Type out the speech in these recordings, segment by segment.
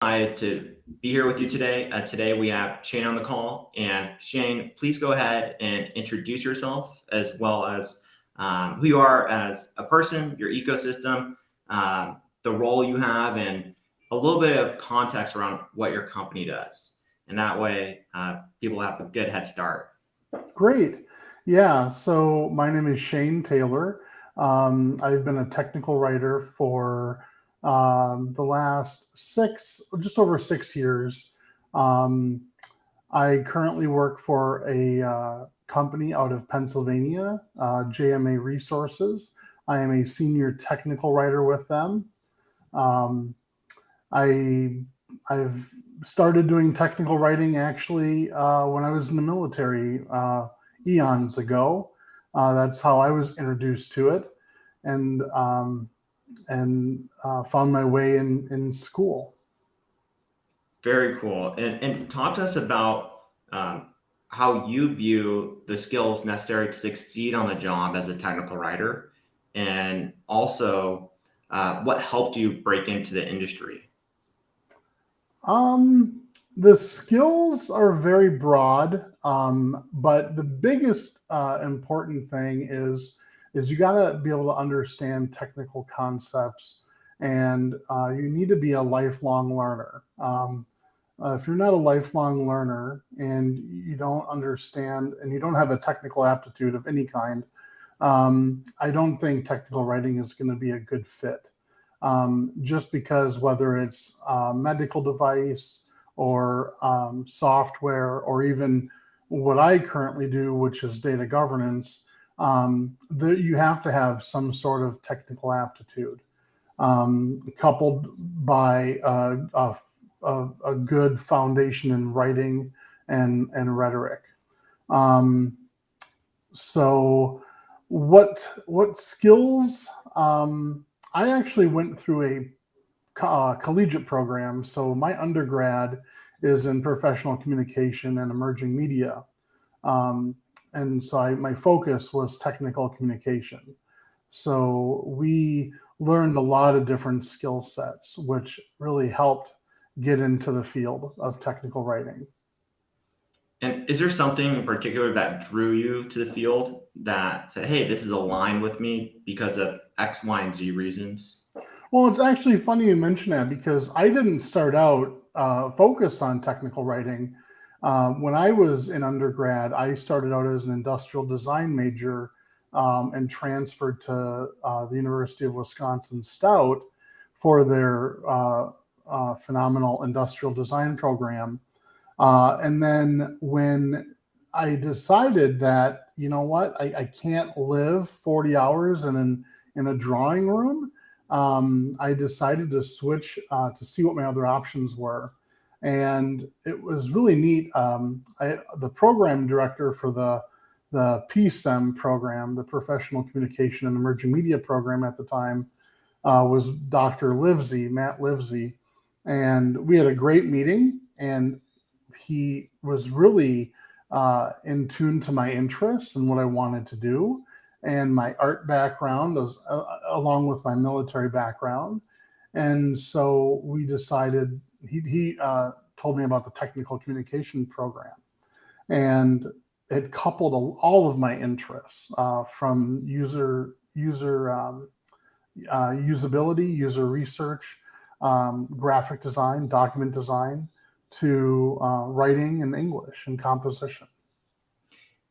excited to be here with you today. Today we have Cheyne on the call. And Cheyne, please go ahead and introduce yourself as well as who you are as a person, your ecosystem, the role you have, and a little bit of context around what your company does. And that way, people have a good head start. Great. Yeah, so my name is Cheyne Taylor. I've been a technical writer for the last just over 6 years. Um, I currently work for a company out of Pennsylvania, JMA Resources. I am a senior technical writer with them. Um, I I've started doing technical writing actually when I was in the military eons ago. That's how I was introduced to it, and found my way in school. Very cool. And talk to us about how you view the skills necessary to succeed on the job as a technical writer, and also what helped you break into the industry. Um, the skills are very broad, but the biggest important thing is you got to be able to understand technical concepts, and you need to be a lifelong learner. If you're not a lifelong learner and you don't understand and you don't have a technical aptitude of any kind, I don't think technical writing is going to be a good fit. Just because whether it's a medical device or software or even what I currently do, which is data governance, you have to have some sort of technical aptitude, coupled by a good foundation in writing and rhetoric. Um, so, what skills? I actually went through a collegiate program. So my undergrad is in professional communication and emerging media. Um, and so my focus was technical communication. So we learned a lot of different skill sets, which really helped get into the field of technical writing. And is there something in particular that drew you to the field that said, hey, this is aligned with me because of X, Y, and Z reasons? Well, it's actually funny you mention that because I didn't start out focused on technical writing. When I was in undergrad, I started out as an industrial design major and transferred to the University of Wisconsin Stout for their phenomenal industrial design program. And then when I decided that, you know what, I can't live 40 hours in a drawing room, I decided to switch to see what my other options were. And it was really neat. The program director for the PSEM program, the Professional Communication and Emerging Media program at the time, was Dr. Livesey, Matt Livesey. And we had a great meeting, and he was really in tune to my interests and what I wanted to do and my art background along with my military background. And so we decided he told me about the technical communication program, and it coupled all of my interests from usability, user research, graphic design, document design, to writing and English and composition.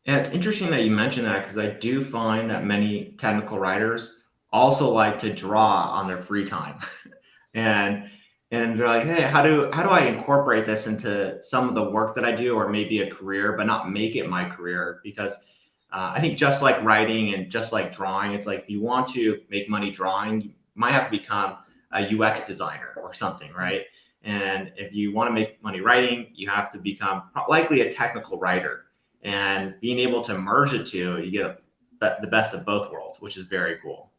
And it's interesting that you mentioned that because I do find that many technical writers also like to draw on their free time. and and they're like, hey, how do I incorporate this into some of the work that I do, or maybe a career, but not make it my career? Because I think just like writing and just like drawing, it's like if you want to make money drawing, you might have to become a UX designer or something, right? And if you want to make money writing, you have to become likely a technical writer. And being able to merge the two, you get the best of both worlds, which is very cool.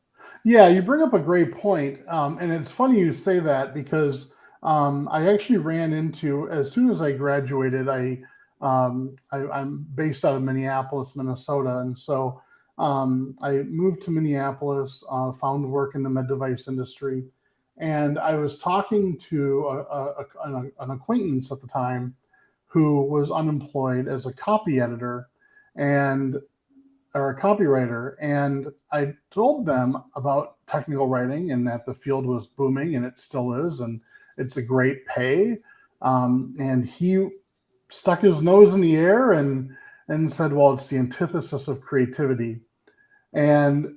Yeah, you bring up a great point. And it's funny you say that because I actually ran into, as soon as I graduated, I'm based out of Minneapolis, Minnesota. And so I moved to Minneapolis, found work in the med device industry. And I was talking to an acquaintance at the time who was unemployed as a copy editor and or a copywriter, and I told them about technical writing and that the field was booming, and it still is, and it's a great pay. And he stuck his nose in the air and said, "Well, it's the antithesis of creativity." And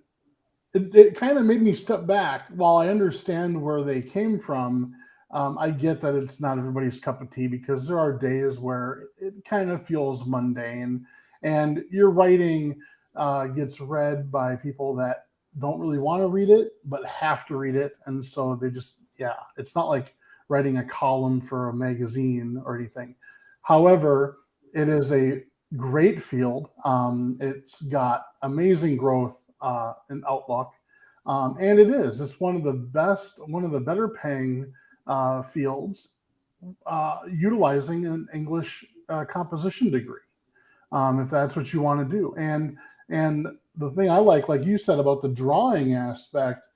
it kind of made me step back. While I understand where they came from, I get that it's not everybody's cup of tea because there are days where it kind of feels mundane, and your writing gets read by people that don't really want to read it but have to read it, and so they just it's not like writing a column for a magazine or anything. However, it is a great field. It's got amazing growth and outlook, and it's one of the best, one of the better paying fields, utilizing an English composition degree, if that's what you want to do. And the thing I like you said about the drawing aspect,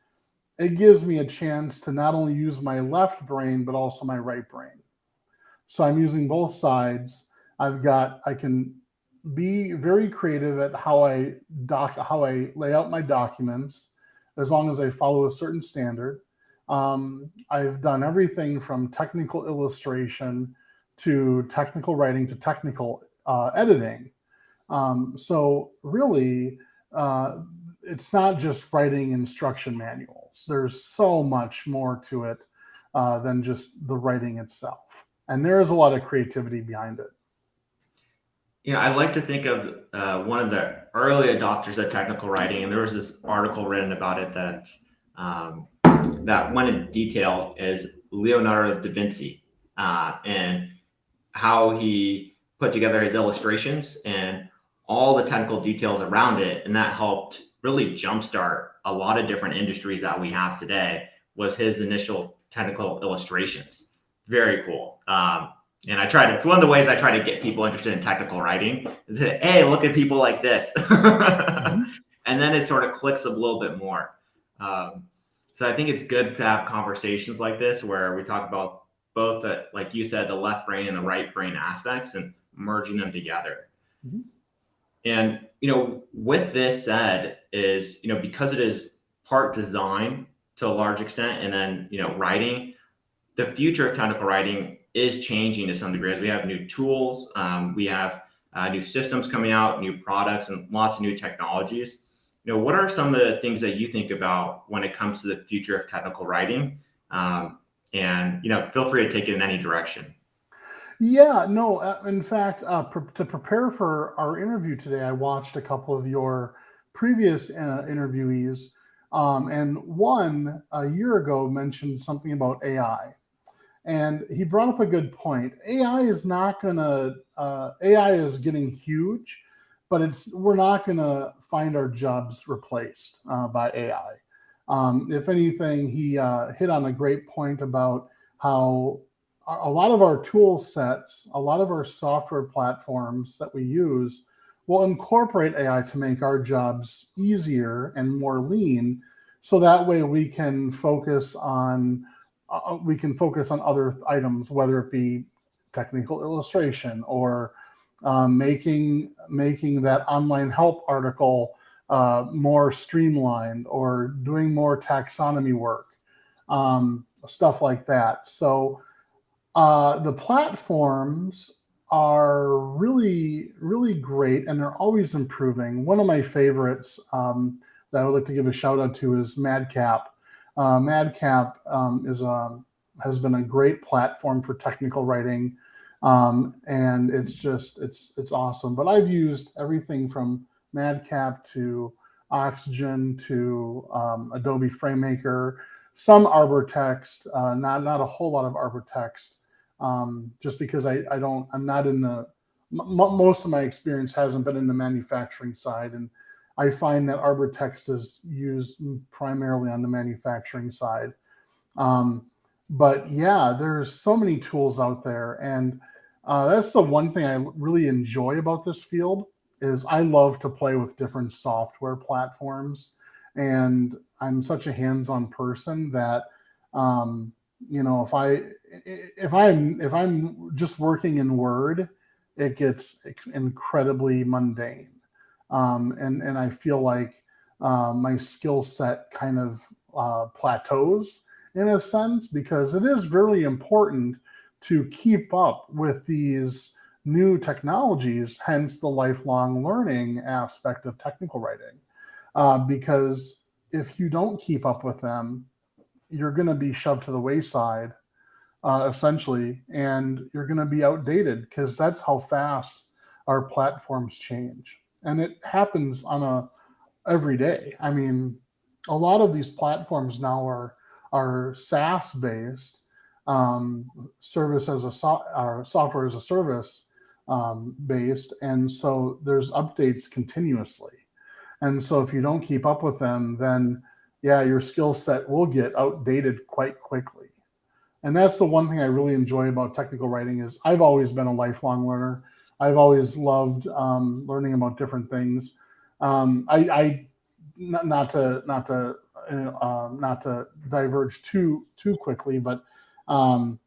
it gives me a chance to not only use my left brain but also my right brain. So I'm using both sides. I can be very creative at how I lay out my documents, as long as I follow a certain standard. I've done everything from technical illustration to technical writing to technical editing. So really, it's not just writing instruction manuals. There's so much more to it than just the writing itself. And there is a lot of creativity behind it. I like to think of one of the early adopters of technical writing, and there was this article written about it um, that went in detail is Leonardo da Vinci, and how he put together his illustrations and all the technical details around it, and that helped really jumpstart a lot of different industries that we have today. Was his initial technical illustrations. Very cool. And it's one of the ways I try to get people interested in technical writing is that, hey, look at people like this. Mhm. And then it sort of clicks a little bit more. So I think it's good to have conversations like this where we talk about both the, like you said, the left brain and the right brain aspects and merging them together. Mhm. And, with this said is, because it is part design to a large extent, and then, writing, the future of technical writing is changing to some degree as we have new tools, we have new systems coming out, new products, and lots of new technologies. What are some of the things that you think about when it comes to the future of technical writing? And feel free to take it in any direction. Yeah, no, in fact, to prepare for our interview today, I watched a couple of your previous interviewees, and one a year ago mentioned something about AI. And he brought up a good point. AI is getting huge, but we're not gonna find our jobs replaced by AI. If anything, he hit on a great point about how a lot of our tool sets, a lot of our software platforms that we use will incorporate AI to make our jobs easier and more lean, so that way we can focus on other items, whether it be technical illustration or making that online help article more streamlined, or doing more taxonomy work, stuff like that. So the platforms are really, really great, and they're always improving. One of my favorites that I would like to give a shout out to is Madcap. Madcap has been a great platform for technical writing, and it's awesome. But I've used everything from Madcap to Oxygen to Adobe FrameMaker, some Arbor Text, not a whole lot of Arbor Text, just because I'm not in most of my experience hasn't been in the manufacturing side, and I find that Arbor Text is used primarily on the manufacturing side. But yeah, there's so many tools out there, and that's the one thing I really enjoy about this field is I love to play with different software platforms, and I'm such a hands-on person that You know, if I'm just working in Word, it gets incredibly mundane, and I feel like my skill set kind of plateaus in a sense, because it is really important to keep up with these new technologies, hence the lifelong learning aspect of technical writing. Because if you don't keep up with them, you're going to be shoved to the wayside, essentially, and you're going to be outdated because that's how fast our platforms change. And it happens on a every day. I mean, a lot of these platforms now are SaaS based, service as a or software as a service based, and so there's updates continuously. And so if you don't keep up with them, then yeah, your skill set will get outdated quite quickly. And that's the one thing I really enjoy about technical writing is I've always been a lifelong learner. I've always loved learning about different things. I not to diverge too quickly, but um,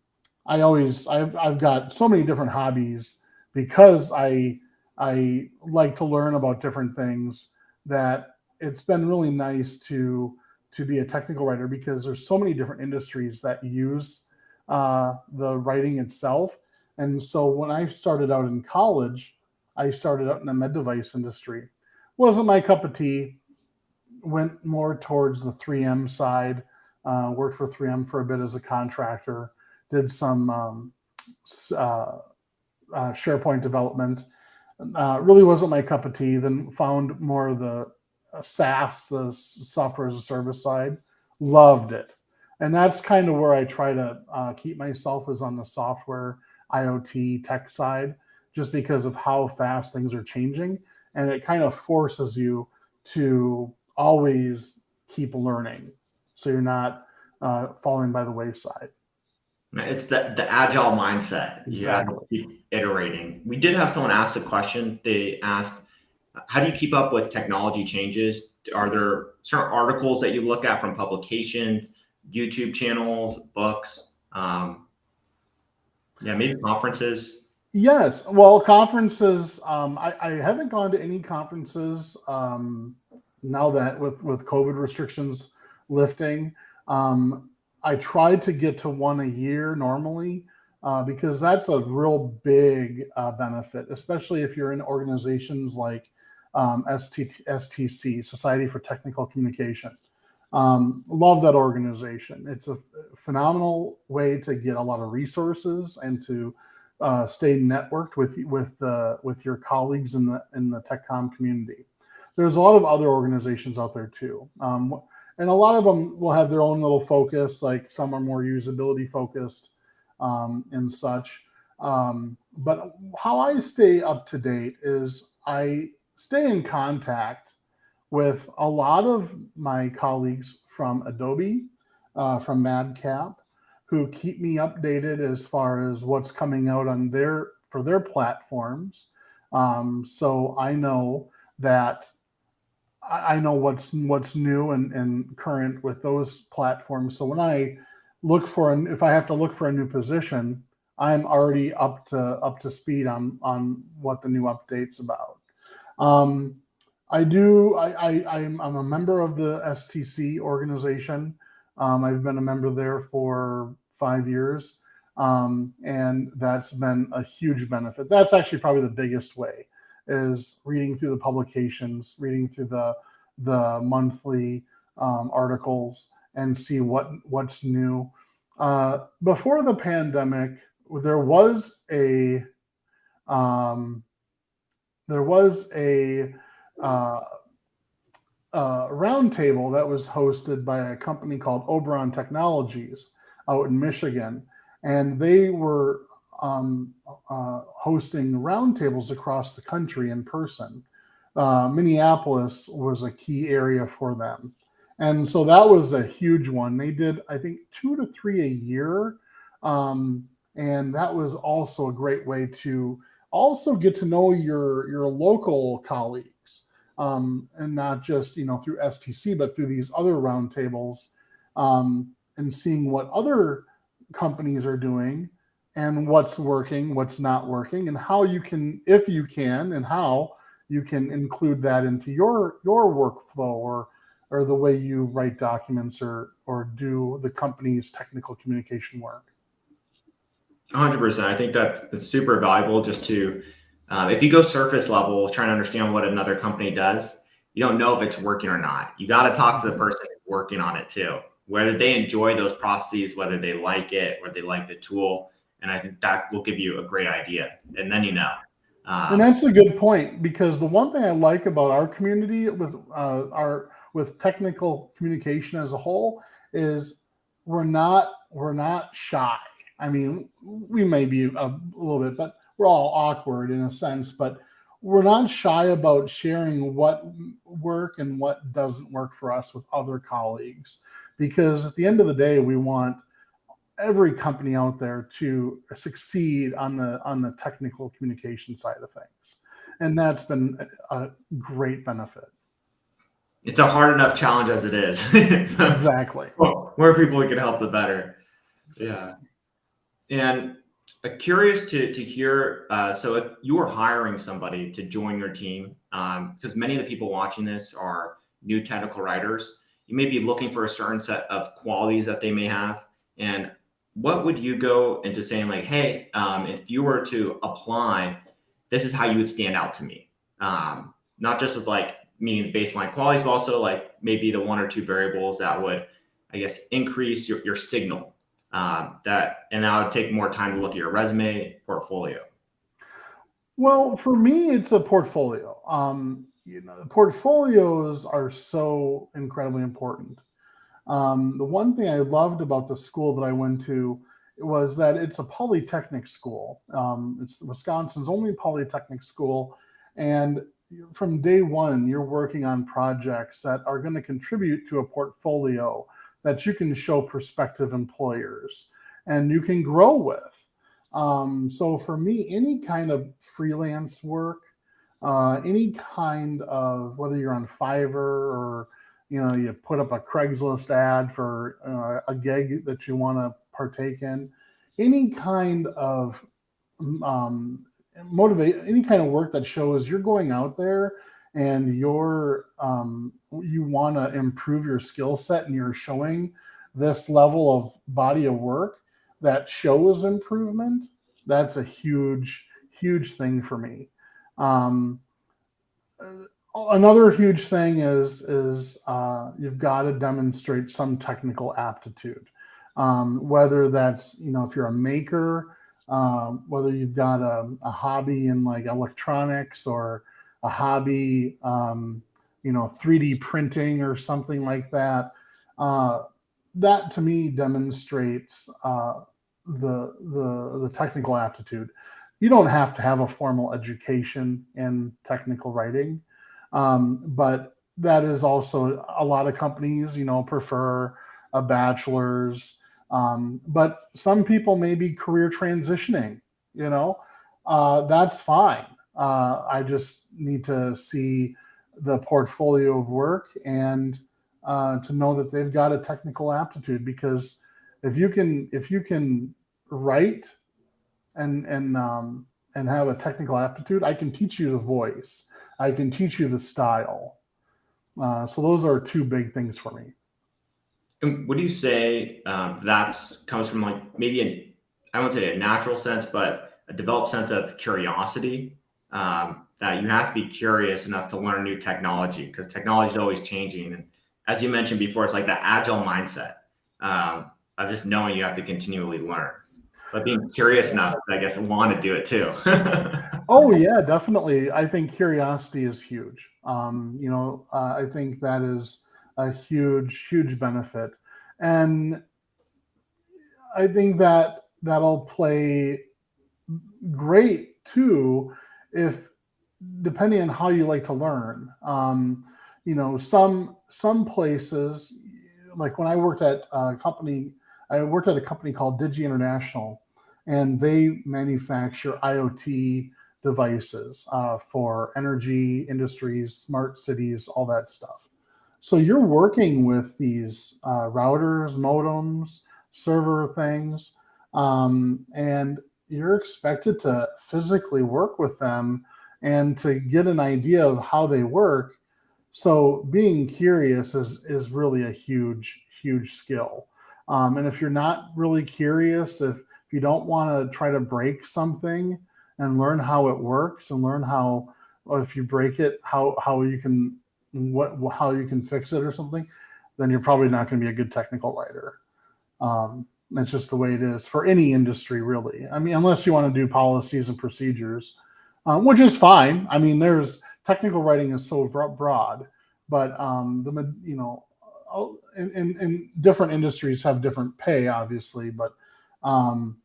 I've got so many different hobbies because I like to learn about different things, that it's been really nice to be a technical writer because there's so many different industries that use the writing itself. And so when I started out in college, I started out in the med device industry. Wasn't my cup of tea. Went more towards the 3M side. Worked for 3M for a bit as a contractor. Did some uh, SharePoint development. Really wasn't my cup of tea. Then found more of the SaaS, the software as a service side. Loved it, and that's kind of where I try to keep myself, is on the software IoT tech side, just because of how fast things are changing, and it kind of forces you to always keep learning, so you're not falling by the wayside. It's the agile mindset. You got to Exactly. keep iterating. We did have someone ask a question. They asked, "How do you keep up with technology changes? Are there certain articles that you look at from publications, YouTube channels, books? Yeah, maybe conferences." Yes. Well, conferences. I haven't gone to any conferences now that with COVID restrictions lifting. Um, I try to get to one a year normally, because that's a real big benefit, especially if you're in organizations like STC, Society for Technical Communication. Love that organization. It's a phenomenal way to get a lot of resources and to stay networked with your colleagues in the TechCom community. There's a lot of other organizations out there too, and a lot of them will have their own little focus. Like some are more usability focused and such. But how I stay up to date is I stay in contact with a lot of my colleagues from Adobe, from Madcap, who keep me updated as far as what's coming out on their platforms. So I know that I know what's new and current with those platforms. So when I if I have to look for a new position, I'm already up to speed on what the new updates about. Um, I do. I'm a member of the STC organization. I've been a member there for 5 years, and that's been a huge benefit. That's actually probably the biggest way, is reading through the publications, reading through the monthly articles, and see what's new. Before the pandemic, there was a um, there was a uh, roundtable that was hosted by a company called Oberon Technologies out in Michigan, and they were hosting roundtables across the country in person. Minneapolis was a key area for them, and so that was a huge one. They did, I think, 2 to 3 a year, and that was also a great way to also get to know your local colleagues, and not just through STC, but through these other roundtables, and seeing what other companies are doing and what's working, what's not working, and how you can, if you can, and how you can include that into your workflow or the way you write documents or do the company's technical communication work. 100%. I think that it's super valuable just to, if you go surface level, trying to understand what another company does, you don't know if it's working or not. You got to talk to the person who's working on it too, whether they enjoy those processes, whether they like it, or they like the tool. And I think that will give you a great idea. And then you know. And that's a good point, because the one thing I like about our community with technical communication as a whole is we're not shy. I mean, we may be a little bit, but we're all awkward in a sense, but we're not shy about sharing what work and what doesn't work for us with other colleagues, because at the end of the day, we want every company out there to succeed on the technical communication side of things. And that's been a great benefit. It's a hard enough challenge as it is. So, Exactly. well, more people we can help, the better. Yeah. And curious to hear. So, if you were hiring somebody to join your team, because many of the people watching this are new technical writers, you may be looking for a certain set of qualities that they may have. And what would you go into saying, like, hey, if you were to apply, this is how you would stand out to me? Not just with like meaning the baseline qualities, but also like maybe the one or two variables that would, I guess, increase your signal. That would take more time to look at your resume, portfolio. Well, for me, it's a portfolio. Portfolios are so incredibly important. The one thing I loved about the school that I went to was that it's a polytechnic school. It's Wisconsin's only polytechnic school. And from day one, you're working on projects that are going to contribute to a portfolio that you can show prospective employers and you can grow with. So for me, any kind of freelance work, any kind of, whether you're on Fiverr or you put up a Craigslist ad for a gig that you want to partake in, any kind of any kind of work that shows you're going out there and you want to improve your skill set and you're showing this level of body of work that shows improvement. That's a huge thing for me. Another huge thing is you've got to demonstrate some technical aptitude, whether that's if you're a maker, whether you've got a hobby in like electronics or a hobby 3D printing or something like that. That to me demonstrates the technical aptitude. You don't have to have a formal education in technical writing. But that is also, a lot of companies, prefer a bachelor's. But some people may be career transitioning, that's fine. I just need to see the portfolio of work and to know that they've got a technical aptitude, because if you can write and have a technical aptitude, I can teach you the voice. I can teach you the style. So those are two big things for me. And would you say that comes from like maybe I won't say a natural sense, but a developed sense of curiosity? That you have to be curious enough to learn new technology, because technology is always changing. And as you mentioned before, it's like that agile mindset of just knowing you have to continually learn, but being curious enough, I guess, and want to do it too. Oh yeah, definitely. I think curiosity is huge. I think that is a huge benefit, and I think that that'll play great too, if depending on how you like to learn. Some places, like when I worked at a company called Digi International, and they manufacture IoT devices for energy industries, smart cities, all that stuff. So you're working with these routers, modems, server things, and you're expected to physically work with them and to get an idea of how they work. So being curious is really a huge skill. And if you're not really curious, if you don't want to try to break something and learn how it works and learn how, or if you break it, how you can how you can fix it or something, then you're probably not going to be a good technical writer. That's just the way it is for any industry, really. I mean, unless you want to do policies and procedures, which is fine. I mean, there's technical writing is so broad, but in different industries have different pay, obviously. But um,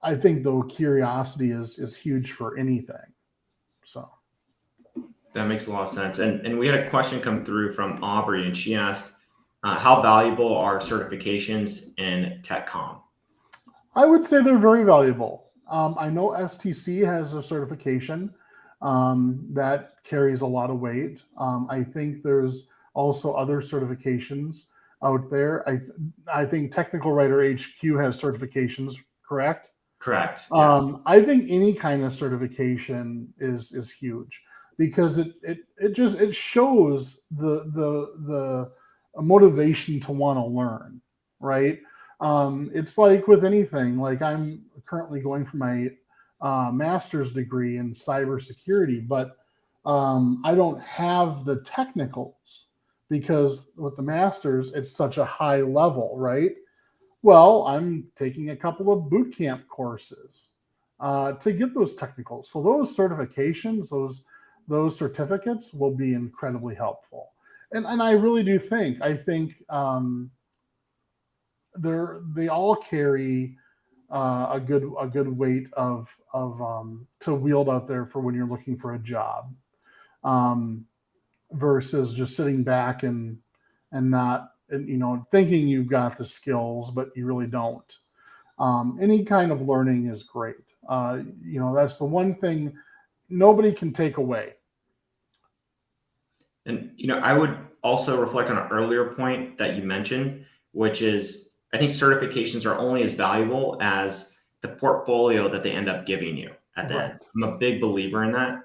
I think though curiosity is huge for anything. So. That makes a lot of sense. And we had a question come through from Aubrey, and she asked, how valuable are certifications in TechCom? I would say they're very valuable. I know STC has a certification that carries a lot of weight. I think there's also other certifications out there. I think Technical Writer HQ has certifications, correct? Correct. Yes. I think any kind of certification is huge because it shows the motivation to want to learn, right? It's like with anything. Like I'm currently going for my master's degree in cybersecurity, but I don't have the technicals because with the master's, it's such a high level, right? Well, I'm taking a couple of boot camp courses to get those technicals. So those certifications, those certificates will be incredibly helpful. And I really do think they all carry a good weight of to wield out there for when you're looking for a job, versus just sitting back and not thinking you've got the skills but you really don't. Any kind of learning is great. That's the one thing nobody can take away. And I would also reflect on an earlier point that you mentioned, which is I think certifications are only as valuable as the portfolio that they end up giving you at the end. Right. I'm a big believer in that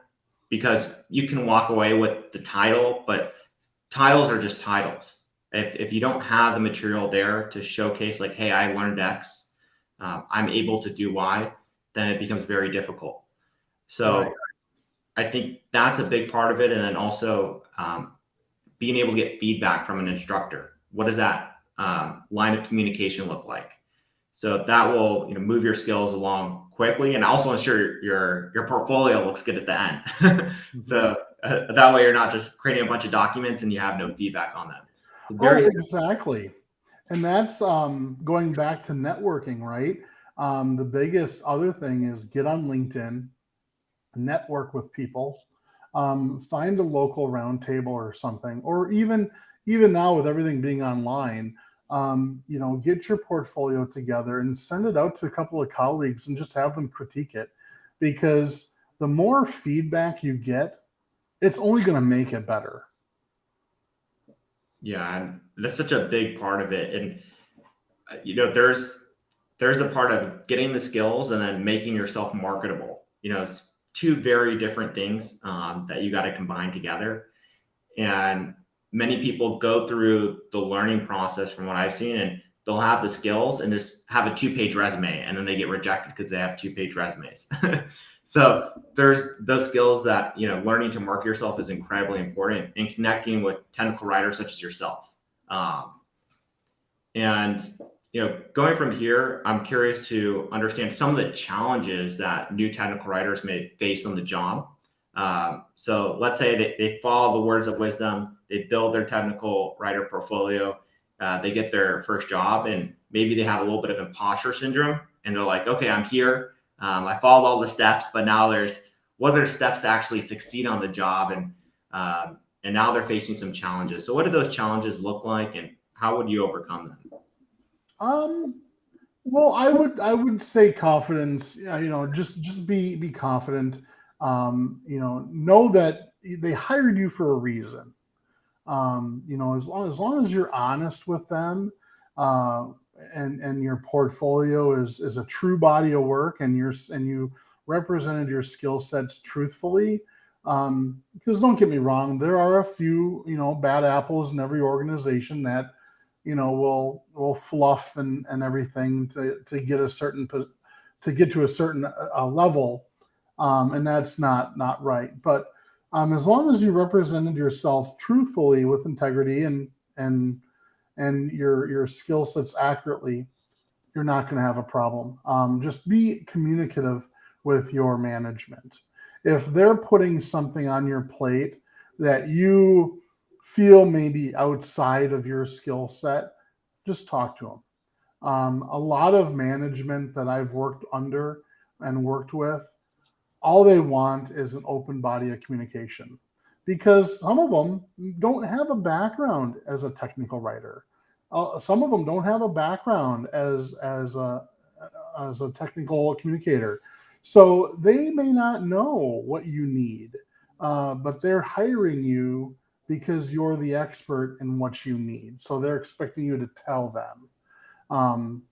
because you can walk away with the title, but titles are just titles. If you don't have the material there to showcase, like, hey, I learned X, I'm able to do Y, then it becomes very difficult. So Right. I think that's a big part of it. And then also being able to get feedback from an instructor. What does that line of communication look like? So that will move your skills along quickly and also ensure your portfolio looks good at the end. So that way you're not just creating a bunch of documents and you have no feedback on them. So Oh, very exactly. And that's going back to networking, right? The biggest other thing is get on LinkedIn, network with people, find a local roundtable or something, or even now with everything being online, get your portfolio together and send it out to a couple of colleagues and just have them critique it, because the more feedback you get, it's only going to make it better. Yeah, and that's such a big part of it. And there's a part of getting the skills and then making yourself marketable. It's two very different things that you got to combine together. And many people go through the learning process from what I've seen, and they'll have the skills and just have a 2-page resume, and then they get rejected because they have 2-page resumes. So there's those skills that learning to market yourself is incredibly important, and connecting with technical writers such as yourself. And going from here, I'm curious to understand some of the challenges that new technical writers may face on the job. So let's say they follow the words of wisdom, they build their technical writer portfolio, they get their first job, and maybe they have a little bit of imposter syndrome, and they're like, okay, I'm here. I followed all the steps, but now what are their steps to actually succeed on the job? And now they're facing some challenges. So what do those challenges look like, and how would you overcome them? Well, I would say confidence. Just be confident. Know that they hired you for a reason. As long as you're honest with them, uh, and your portfolio is a true body of work, and you represented your skill sets truthfully. Because don't get me wrong, there are a few bad apples in every organization that will fluff and everything to get to a certain level, and that's not right. But as long as you represented yourself truthfully with integrity and your skill sets accurately, you're not going to have a problem. Just be communicative with your management. If they're putting something on your plate that you feel maybe outside of your skill set, just talk to them. A lot of management that I've worked under and worked with, all they want is an open body of communication, because some of them don't have a background as a technical writer. Some of them don't have a background as a technical communicator, so they may not know what you need, but they're hiring you because you're the expert in what you need, so they're expecting you to tell them.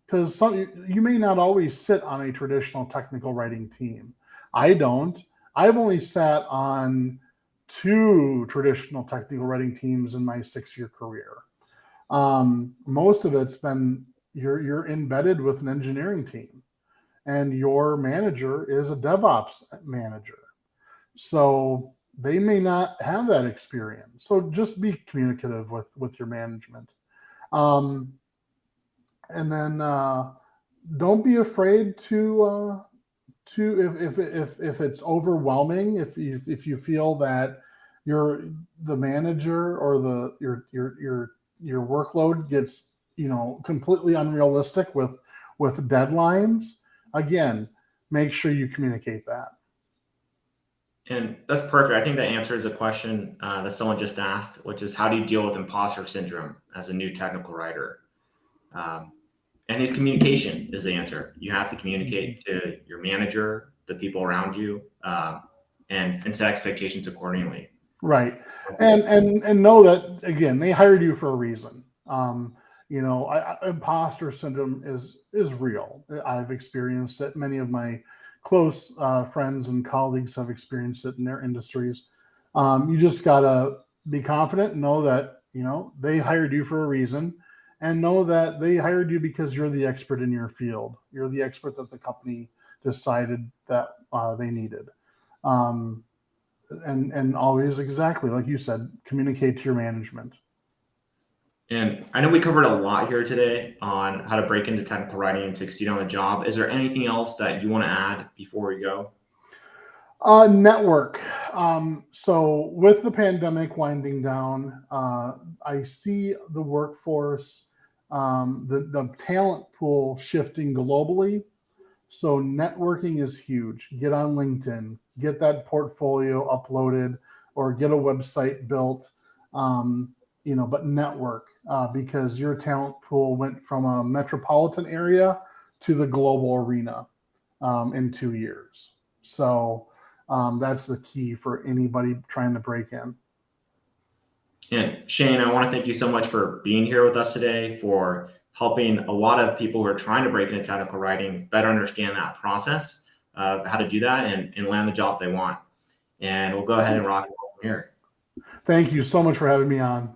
Because you may not always sit on a traditional technical writing team. I don't. I've only sat on two traditional technical writing teams in my 6-year career. Most of it's been you're embedded with an engineering team, and your manager is a DevOps manager. So they may not have that experience. So just be communicative with your management. Um, and then don't be afraid to if it's overwhelming, if you feel that the manager or your workload gets completely unrealistic with deadlines, again, make sure you communicate that. And that's perfect. I think that answers a question that someone just asked, which is how do you deal with imposter syndrome as a new technical writer? And his communication is the answer. You have to communicate to your manager, the people around you, and set expectations accordingly. Right. And know that, again, they hired you for a reason. Imposter syndrome is real. I've experienced it. Many of my close friends and colleagues have experienced it in their industries. You just gotta be confident and know that they hired you for a reason, and know that they hired you because you're the expert in your field. You're the expert that the company decided that they needed. Um, and always, exactly like you said, communicate to your management. And I know we covered a lot here today on how to break into technical writing and succeed on the job. Is there anything else that you want to add before we go? Network. So with the pandemic winding down, I see the workforce, the talent pool shifting globally. So networking is huge. Get on LinkedIn, get that portfolio uploaded, or get a website built. But network, because your talent pool went from a metropolitan area to the global arena in 2 years. So that's the key for anybody trying to break in. And Cheyne, I want to thank you so much for being here with us today, for helping a lot of people who are trying to break into technical writing better understand that process of how to do that and land the job they want. And we'll go ahead and rock it from here. Thank you so much for having me on.